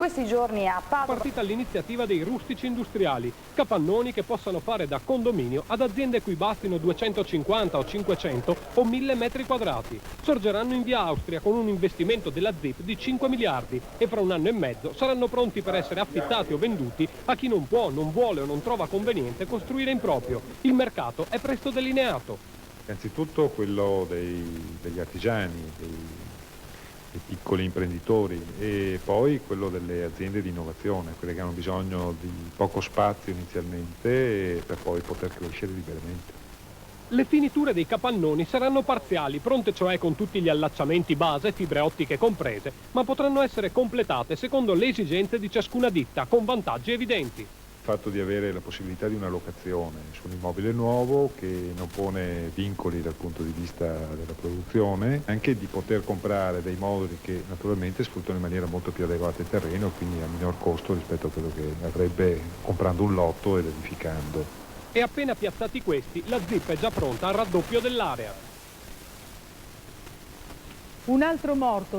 Questi giorni a È Padova. partita l'iniziativa dei rustici industriali, capannoni che possano fare da condominio ad aziende cui bastino 250 o 500 o 1000 metri quadrati. Sorgeranno in via Austria con un investimento della ZIP di 5 miliardi e fra un anno e mezzo saranno pronti per essere affittati o venduti a chi non può, non vuole o non trova conveniente costruire in proprio. Il mercato è presto delineato. Innanzitutto quello degli artigiani, dei piccoli imprenditori e poi quello delle aziende di innovazione, quelle che hanno bisogno di poco spazio inizialmente per poi poter crescere liberamente. Le finiture dei capannoni saranno parziali, pronte cioè con tutti gli allacciamenti base, fibre ottiche comprese, ma potranno essere completate secondo le esigenze di ciascuna ditta, con vantaggi evidenti. Il fatto di avere la possibilità di una locazione su un immobile nuovo che non pone vincoli dal punto di vista della produzione, anche di poter comprare dei moduli che naturalmente sfruttano in maniera molto più adeguata il terreno e quindi a minor costo rispetto a quello che avrebbe comprando un lotto ed edificando. E appena piazzati questi, la ZIP è già pronta al raddoppio dell'area. Un altro morto